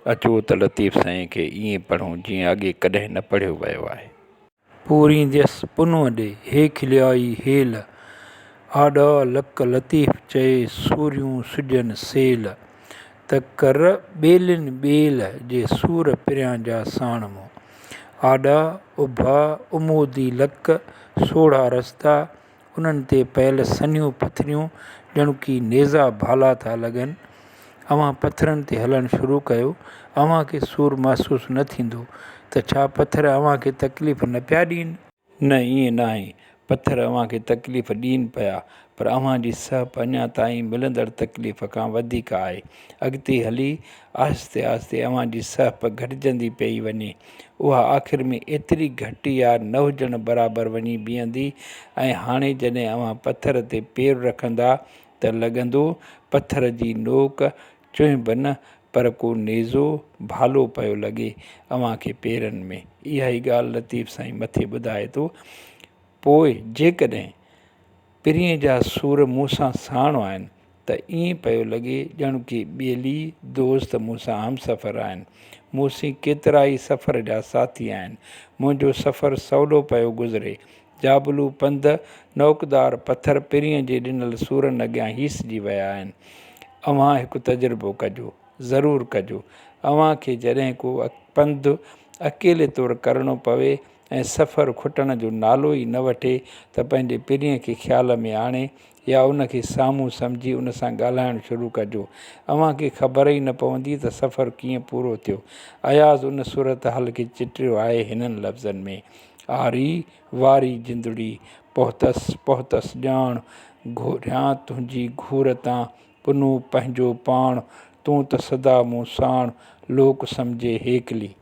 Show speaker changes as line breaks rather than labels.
अचो त लतीफ़ साईं खे ईअं पढ़ूं जीअं अॻे कॾहिं न पढ़ियो वियो आहे। पूरींदसि पुनुअ ॾे हे खिलियाई हेल, आॾा लक लतीफ़ चए सूरियूं सुॼनि सेल, त कर ॿेलिन ॿेल जे सूर पिरियां जा साण मूं, आॾा उभा उमोदी लक सोढ़ा रस्ता, उन्हनि ते पयल सनियूं पथरियूं ॼण की नेज़ा भाला था लॻनि। अव्हां पथरनि ते हलणु शुरू कयो, अव्हां खे सूर महसूसु न थींदो त छा पथर अव्हां खे तकलीफ़ न पिया ॾियनि? न, ईअं न आहे। पथर अव्हां खे तकलीफ़ ॾियनि पिया, पर अव्हां जी सहप अञा ताईं मिलंदड़ तकलीफ़ खां वधीक आहे। अॻिते हली आहिस्ते आहिस्ते अव्हां जी सहप घटिजंदी पई वञे, उहा आख़िर में एतिरी घटि या न हुजण बराबरि वञी बीहंदी, ऐं हाणे जॾहिं अव्हां पथर ते पेर रखंदा त लॻंदो पथर जी नोक चुंहिं न, पर को नेज़ो भालो पियो लॻे अव्हां खे पेरनि में। इहा ई ॻाल्हि लतीफ़ साईं मथे ॿुधाए थो। पोइ जेकॾहिं पिरीअ जा सूर मूंसां साण आहिनि त ईअं पियो लॻे ॼण की ॿियली दोस्त मूंसां हमसफ़र आहिनि, मूंसीं केतिरा ई सफ़र जा साथी आहिनि, मुंहिंजो सफ़रु सवलो पियो गुज़रे। जाबलू पंध नौकदार पथर पिरीअ जे ॾिनल सूरनि अॻियां हीसिजी विया आहिनि। अव्हां हिकु तजुर्बो कजो, ज़रूरु कजो। अव्हां खे जॾहिं को पंधु अकेले तौरु करिणो पवे ऐं सफ़रु खुटण जो नालो ई न वठे त पंहिंजे पिरीअ खे ख़्याल में आणे या उन खे साम्हूं सम्झी उन सां ॻाल्हाइणु शुरू कजो। अव्हां खे ख़बर ई न पवंदी त सफ़रु कीअं पूरो थियो। अयाज़ उन सूरत हाल खे चिटियो आहे हिननि लफ़्ज़नि में, आरी वारी जिंदड़ी पहुतसि पहुतसि ॼाण, घुरियां तुंहिंजी घूर तां पुनूं पंहिंजो पाण, तूं त सदा मूं साण लोक सम्झे हेकली।